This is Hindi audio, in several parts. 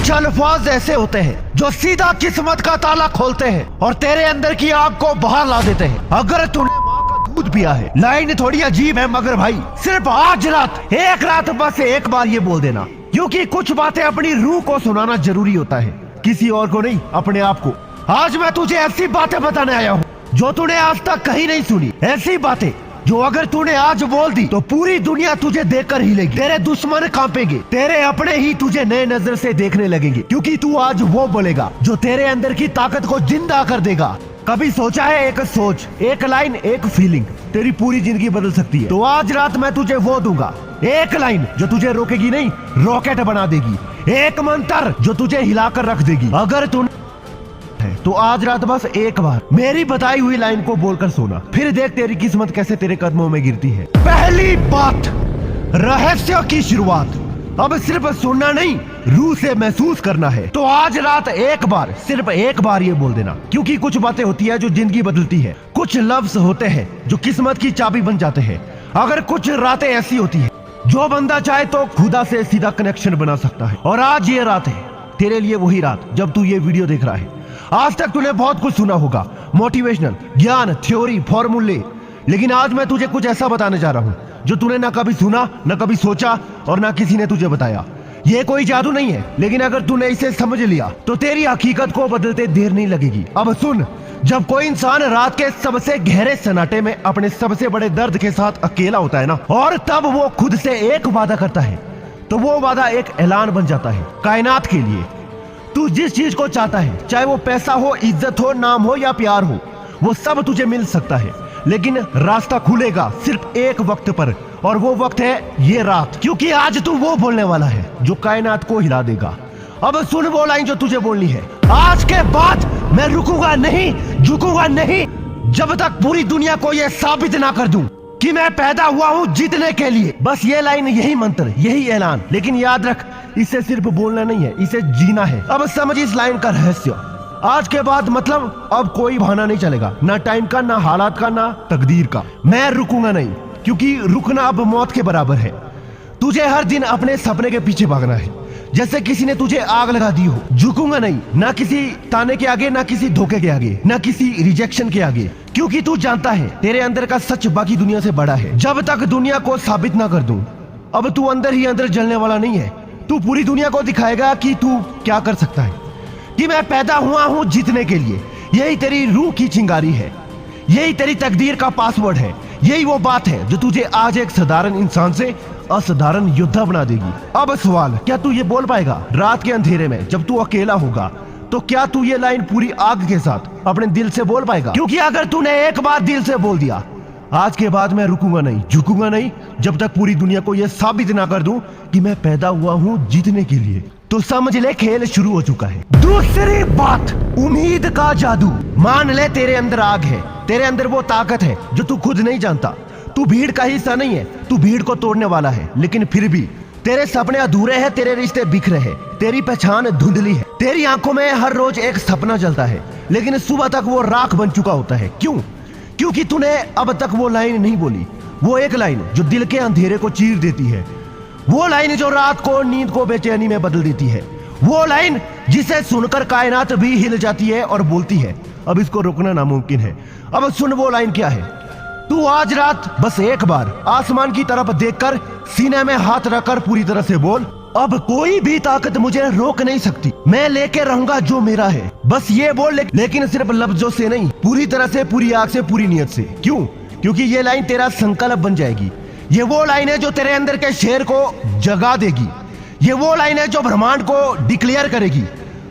कुछ अल्फाज ऐसे होते हैं जो सीधा किस्मत का ताला खोलते हैं और तेरे अंदर की आग को बाहर ला देते हैं। अगर तूने माँ का दूध पिया है। लाइन थोड़ी अजीब है मगर भाई सिर्फ आज रात, एक रात बस एक बार ये बोल देना, क्योंकि कुछ बातें अपनी रूह को सुनाना जरूरी होता है, किसी और को नहीं, अपने आप को। आज मैं तुझे ऐसी बातें बताने आया हूँ जो तूने आज तक कहीं नहीं सुनी। ऐसी बातें जो अगर तूने आज बोल दी तो पूरी दुनिया तुझे देखकर हिलेगी, तेरे दुश्मन कांपेंगे, तेरे अपने ही तुझे नए नजर से देखने लगेंगे, क्योंकि तू आज वो बोलेगा जो तेरे अंदर की ताकत को जिंदा कर देगा। कभी सोचा है एक सोच, एक लाइन, एक फीलिंग तेरी पूरी जिंदगी बदल सकती है। तो आज रात मैं तुझे वो दूंगा, एक लाइन जो तुझे रोकेगी नहीं, रॉकेट बना देगी, एक मंत्र जो तुझे हिलाकर रख देगी। अगर तू तो आज रात बस एक बार मेरी बताई हुई लाइन को बोलकर सोना, फिर देख तेरी किस्मत कैसे तेरे कदमों में गिरती है। पहली बात, रहस्य की शुरुआत अब सिर्फ सुनना नहीं, रूह से महसूस करना है। तो आज रात एक बार, सिर्फ एक बार ये बोल देना, क्योंकि कुछ बातें होती है जो जिंदगी बदलती है, कुछ लफ्ज होते हैं जो किस्मत की चाबी बन जाते हैं। अगर कुछ रातें ऐसी होती है जो बंदा चाहे तो खुदा से सीधा कनेक्शन बना सकता है, और आज ये रात है तेरे लिए, वही रात जब तू ये वीडियो देख रहा है। आज तक तूने बहुत कुछ सुना होगा, मोटिवेशनल, ज्ञान, थ्योरी, फॉर्मूले, लेकिन आज मैं तुझे कुछ ऐसा बताने जा रहा हूँ जो तूने ना कभी सुना, ना कभी सोचा और ना किसी ने तुझे बताया। ये कोई जादू नहीं है, लेकिन अगर तूने इसे समझ लिया तो तेरी हकीकत को बदलते देर नहीं लगेगी। अब सुन, जब कोई इंसान रात के सबसे गहरे सन्नाटे में अपने सबसे बड़े दर्द के साथ अकेला होता है ना, और तब वो खुद से एक वादा करता है, तो वो वादा एक ऐलान बन जाता है कायनात के लिए। तू जिस चीज को चाहता है, चाहे वो पैसा हो, इज्जत हो, नाम हो या प्यार हो, वो सब तुझे मिल सकता है, लेकिन रास्ता खुलेगा सिर्फ एक वक्त पर, और वो वक्त है ये रात, क्योंकि आज तू वो बोलने वाला है जो कायनात को हिला देगा। अब सुन वो लाइन जो तुझे बोलनी है, आज के बाद मैं रुकूंगा नहीं, झुकूंगा नहीं, जब तक पूरी दुनिया को यह साबित ना कर दूं कि मैं पैदा हुआ हूँ जीतने के लिए। बस ये लाइन, यही मंत्र, यही ऐलान, लेकिन याद रख, इसे सिर्फ बोलना नहीं है, इसे जीना है। अब समझ इस लाइन का रहस्य। आज के बाद मतलब अब कोई बहाना नहीं चलेगा, ना टाइम का, ना हालात का, ना तकदीर का। मैं रुकूंगा नहीं, क्योंकि रुकना अब मौत के बराबर है। तुझे हर दिन अपने सपने के पीछे भागना है, जैसे किसी ने तुझे आग लगा दी हो। झुकूंगा नहीं, ना किसी ताने के आगे, ना किसी धोखे के आगे, ना किसी रिजेक्शन के आगे, क्योंकि तू जानता है तेरे अंदर का सच बाकी दुनिया से बड़ा है। जब तक दुनिया को साबित ना कर दूं, अब तू अंदर ही अंदर जलने वाला नहीं है। तू पूरी दुनिया को दिखाएगा कि तू क्या कर सकता है, कि मैं पैदा हुआ हूँ जीतने के लिए। यही तेरी रूह की चिंगारी है, यही तेरी तकदीर का पासवर्ड है, यही वो बात है जो तुझे आज एक साधारण इंसान से असाधारण योद्धा बना देगी। अब सवाल, क्या तू ये बोल पाएगा रात के अंधेरे में जब तू अकेला होगा? तो क्या तू ये लाइन पूरी आग के साथ अपने दिल से बोल पाएगा? क्योंकि अगर तूने एक बार दिल से बोल दिया, आज के बाद मैं रुकूंगा नहीं, झुकूंगा नहीं, जब तक पूरी दुनिया को यह साबित ना कर दूं कि मैं पैदा हुआ हूं जीतने के लिए, तो समझ ले खेल शुरू हो चुका है। दूसरी बात, उम्मीद का जादू। मान ले तेरे अंदर आग है, तेरे अंदर वो ताकत है जो तू खुद नहीं जानता। तू भीड़ का हिस्सा नहीं है, तू भीड़ को तोड़ने वाला है, लेकिन फिर भी तेरे सपने अधूरे हैं, तेरे रिश्ते बिखरे हैं, तेरी पहचान धुंधली है, तेरी आंखों में हर रोज एक सपना जलता है, लेकिन सुबह तक वो राख बन चुका होता है। क्यों? क्योंकि तूने अब तक वो लाइन नहीं बोली, वो एक लाइन जो दिल के अंधेरे को चीर देती है, वो लाइन जो रात को नींद को बेचैनी में बदल देती है, वो लाइन जिसे सुनकर कायनात भी हिल जाती है और बोलती है अब इसको रोकना नामुमकिन है। अब सुन वो लाइन क्या है। तू आज रात बस एक बार आसमान की तरफ देखकर सीने में हाथ रखकर पूरी तरह से बोल, अब कोई भी ताकत मुझे रोक नहीं सकती, मैं लेके रहूंगा जो मेरा है। बस ये बोल, लेकिन सिर्फ लफ्जों से नहीं, पूरी तरह से, पूरी आग से, पूरी नियत से। क्यों? क्योंकि ये लाइन तेरा संकल्प बन जाएगी। ये वो लाइन है जो तेरे अंदर के शेर को जगा देगी। ये वो लाइन है जो ब्रह्मांड को डिक्लेयर करेगी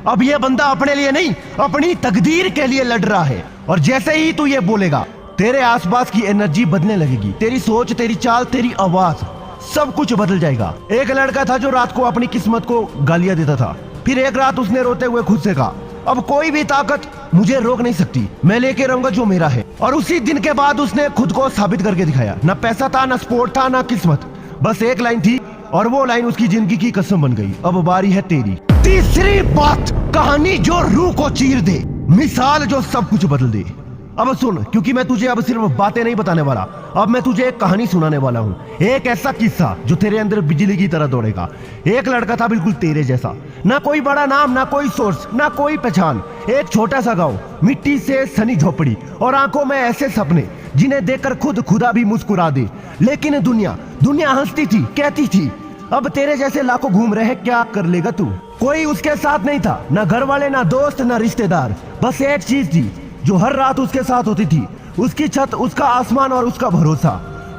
अब ये बंदा अपने लिए नहीं, अपनी तकदीर के लिए लड़ रहा है। और जैसे ही तू ये बोलेगा, तेरे आसपास की एनर्जी बदलने लगेगी, तेरी सोच, तेरी चाल, तेरी आवाज, सब कुछ बदल जाएगा। एक लड़का था जो रात को अपनी किस्मत को गालियां देता था, फिर एक रात उसने रोते हुए खुद से कहा, अब कोई भी ताकत मुझे रोक नहीं सकती, मैं लेके रहूंगा जो मेरा है। और उसी दिन के बाद उसने खुद को साबित करके दिखाया। ना पैसा था, ना स्पोर्ट था, ना किस्मत, बस एक लाइन थी, और वो लाइन उसकी जिंदगी की कसम बन गई। अब बारी है तेरी। तीसरी बात, कहानी जो रूह को चीर दे, मिसाल जो सब कुछ बदल दे। अब सुन, क्योंकि मैं तुझे अब सिर्फ बातें नहीं बताने वाला, अब मैं तुझे एक कहानी सुनाने वाला हूँ। एक ऐसा किस्सा जो तेरे अंदर बिजली की तरह दौड़ेगा। एक लड़का था बिल्कुल तेरे जैसा, ना कोई बड़ा नाम, ना कोई सोर्स, ना कोई पहचान। एक छोटा सा गाँव, मिट्टी से सनी झोपड़ी और आंखों में ऐसे सपने जिन्हें देखकर खुद खुदा भी मुस्कुरा दे। लेकिन दुनिया हंसती थी, कहती थी अब तेरे जैसे लाखों घूम रहे, क्या कर लेगा तू। कोई उसके साथ नहीं था, ना घर वाले, ना दोस्त, ना रिश्तेदार। बस एक चीज थी जो हर रात उसके साथ होती थी, उसकी छत, उसका आसमान और उसका भरोसा।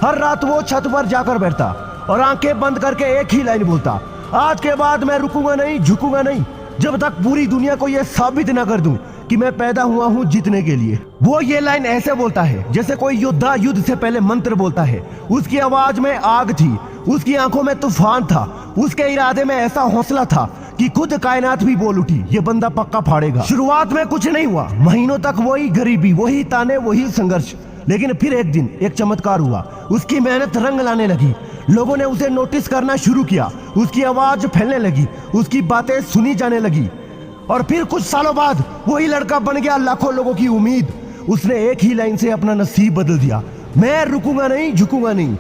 हर रात वो छत पर जाकर बैठता और आंखें बंद करके एक ही लाइन बोलता, आज के बाद मैं रुकूंगा नहीं, झुकूंगा नहीं, जब तक पूरी दुनिया को ये साबित न कर दूं कि मैं पैदा हुआ हूँ जीतने के लिए। वो ये लाइन ऐसे बोलता है जैसे कोई योद्धा युद्ध से पहले मंत्र बोलता है। उसकी आवाज में आग थी, उसकी आंखों में तूफान था, उसके इरादे में ऐसा हौसला था कि खुद कायनात भी बोल उठी, ये बंदा पक्का फाड़ेगा। शुरुआत में कुछ नहीं हुआ, महीनों तक वही गरीबी, वही ताने, वही संघर्ष। लेकिन फिर एक दिन एक चमत्कार हुआ, उसकी मेहनत रंग लाने लगी। लोगों ने उसे नोटिस करना शुरू किया, उसकी आवाज फैलने लगी, उसकी बातें सुनी जाने लगी। और फिर कुछ सालों बाद वही लड़का बन गया लाखों लोगों की उम्मीद। उसने एक ही लाइन से अपना नसीब बदल दिया, मैं रुकूंगा नहीं, झुकूंगा नहीं,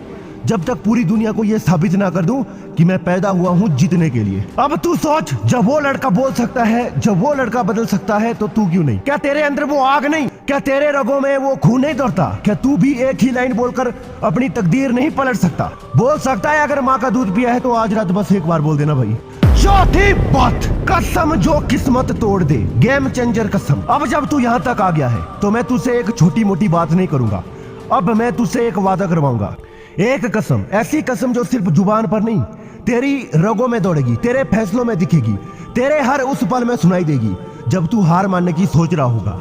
जब तक पूरी दुनिया को यह साबित ना कर दूं कि मैं पैदा हुआ हूं जीतने के लिए। अब तू सोच, जब वो लड़का बोल सकता है, जब वो लड़का बदल सकता है, तो तू क्यों नहीं? क्या तेरे अंदर वो आग नहीं? क्या तेरे रगों में वो खून नहीं दौड़ता? क्या तू भी एक ही लाइन बोलकर अपनी तकदीर नहीं पलट सकता? बोल सकता है अगर माँ का दूध पिया है तो आज रात बस एक बार बोल देना भाई। चौथी बात, कसम जो किस्मत तोड़ दे, गेम चेंजर कसम। अब जब तू यहाँ तक आ गया है तो मैं तुझसे एक छोटी मोटी बात नहीं करूंगा, अब मैं तुझसे एक वादा करवाऊंगा। एक कसम, ऐसी कसम जो सिर्फ जुबान पर नहीं, तेरी रगों में दौड़ेगी, तेरे फैसलों में दिखेगी, तेरे हर उस पल में सुनाई देगी जब तू हार मानने की सोच रहा होगा।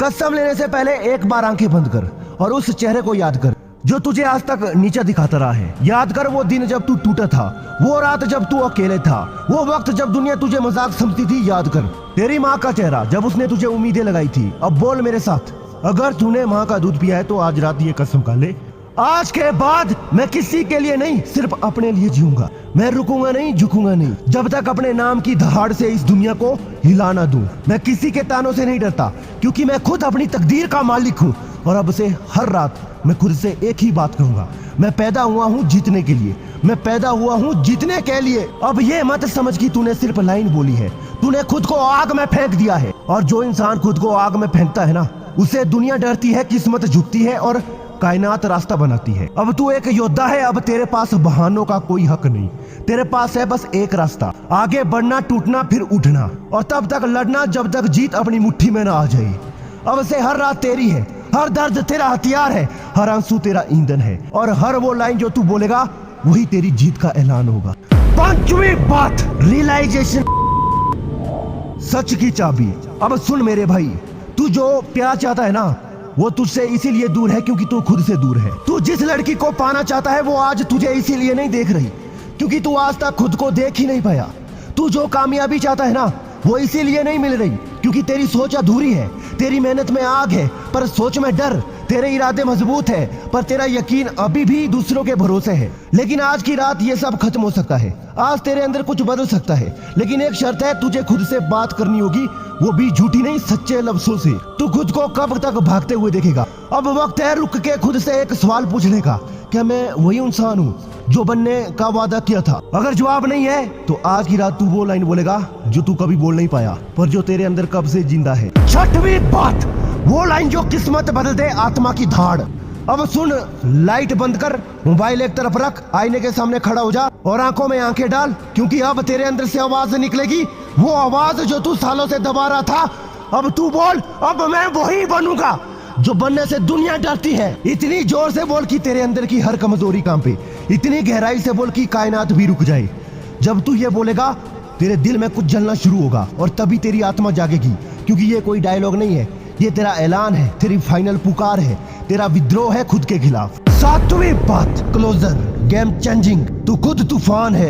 कसम लेने से पहले एक बार आंखें बंद कर और उस चेहरे को याद कर जो तुझे आज तक नीचा दिखाता रहा है। याद कर वो दिन जब तू टूटा था, वो रात जब तू अकेले था, वो वक्त जब दुनिया तुझे मजाक समझती थी। याद कर तेरी माँ का चेहरा जब उसने तुझे उम्मीदें लगाई थी। अब बोल मेरे साथ, अगर तूने माँ का दूध पिया है तो आज रात ये कसम खा ले, आज के बाद मैं किसी के लिए नहीं, सिर्फ अपने लिए जीऊंगा। मैं रुकूंगा नहीं, झुकूंगा नहीं, जब तक अपने नाम की दहाड़ से इस दुनिया को हिला ना दूं। मैं किसी के तानों से नहीं डरता, क्योंकि मैं खुद अपनी तकदीर का मालिक हूँ। और अब से हर रात मैं खुद से एक ही बात कहूंगा, मैं पैदा हुआ हूँ जीतने के लिए, मैं पैदा हुआ हूँ जीतने के लिए। अब ये मत समझ कि तूने सिर्फ लाइन बोली है, तूने खुद को आग में फेंक दिया है। और जो इंसान खुद को आग में फेंकता है ना, उसे दुनिया डरती है, किस्मत झुकती है और कायनात रास्ता बनाती है। अब तू एक योद्धा है, अब तेरे पास बहानों का कोई हक नहीं। तेरे पास है बस एक रास्ता, आगे बढ़ना, टूटना, फिर उठना, और तब तक लड़ना जब तक जीत अपनी मुट्ठी में ना आ जाए। अब से हर रात तेरी है, हर दर्द तेरा हथियार है, हर आंसू तेरा ईंधन है, और हर वो लाइन जो तू बोलेगा वही तेरी जीत का ऐलान होगा। पांचवी बात, रियलाइजेशन, सच की चाबी। अब सुन मेरे भाई, तू जो प्यार चाहता है ना, वो तुझसे इसीलिए दूर है क्योंकि तू खुद से दूर है। तू जिस लड़की को पाना चाहता है वो आज तुझे इसीलिए नहीं देख रही क्योंकि तू आज तक खुद को देख ही नहीं पाया। तू जो कामयाबी चाहता है ना, वो इसीलिए नहीं मिल रही क्योंकि तेरी सोच अधूरी है। तेरी मेहनत में आग है पर सोच में डर, तेरे इरादे मजबूत है पर तेरा यकीन अभी भी दूसरों के भरोसे है। लेकिन आज की रात ये सब खत्म हो सकता है, आज तेरे अंदर कुछ बदल सकता है, लेकिन एक शर्त है, तुझे खुद से बात करनी होगी, वो भी झूठी नहीं, सच्चे लफ्जों से। तू खुद को कब तक भागते हुए देखेगा? अब वक्त है रुक के खुद से एक सवाल पूछने का, क्या मैं वही इंसान हूँ जो बनने का वादा किया था? अगर जवाब नहीं है तो आज की रात तू वो लाइन बोलेगा जो तू कभी बोल नहीं पाया पर जो तेरे अंदर कब से जिंदा है। छठवीं बात, वो लाइन जो किस्मत बदल दे, आत्मा की धाड़। अब सुन, लाइट बंद कर, मोबाइल एक तरफ रख, आईने के सामने खड़ा हो जा और आंखों में आंखें डाल, क्योंकि अब तेरे अंदर से आवाज निकलेगी, वो आवाज जो तू सालों से दबा रहा था। अब तू बोल, अब मैं वही बनूंगा जो बनने से दुनिया डरती है। इतनी जोर से बोल कि तेरे अंदर की हर कमजोरी कांपे, इतनी गहराई से बोल कि कायनात भी रुक जाए। जब तू ये बोलेगा तेरे दिल में कुछ जलना शुरू होगा और तभी तेरी आत्मा जागेगी, क्योंकि ये कोई डायलॉग नहीं है, ये तेरा ऐलान है, तेरी फाइनल पुकार है, तेरा विद्रोह है खुद के खिलाफ। सातवीं बात, क्लोजर, गेम चेंजिंग। तू खुद तूफान है।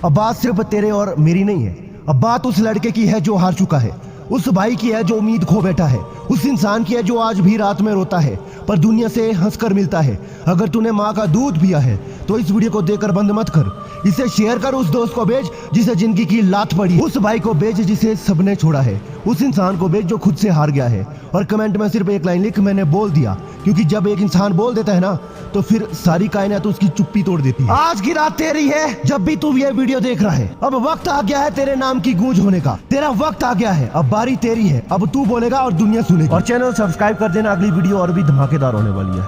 अब बात सिर्फ तेरे और मेरी नहीं है, अब बात उस लड़के की है जो हार चुका है, उस भाई की है जो उम्मीद खो बैठा है, उस इंसान की है जो आज भी रात में रोता है पर दुनिया से हंसकर मिलता है। अगर तूने माँ का दूध पिया है तो इस वीडियो को देखकर बंद मत कर, इसे शेयर कर, उस दोस्त को भेज जिसे जिंदगी की लात पड़ी, उस भाई को भेज जिसे सबने छोड़ा है, उस इंसान को भेज जो खुद से हार गया है, और कमेंट में सिर्फ एक लाइन लिख मैंने बोल दिया, क्योंकि जब एक इंसान बोल देता है ना तो फिर सारी कायनात तो उसकी चुप्पी तोड़ देती है। आज की रात तेरी है जब भी तू ये वीडियो देख रहा है। अब वक्त आ गया है तेरे नाम की गूंज होने का, तेरा वक्त आ गया है, अब बारी तेरी है, अब तू बोलेगा और दुनिया सुनेगी। और चैनल सब्सक्राइब कर देना, अगली वीडियो और भी धमाकेदार होने वाली है।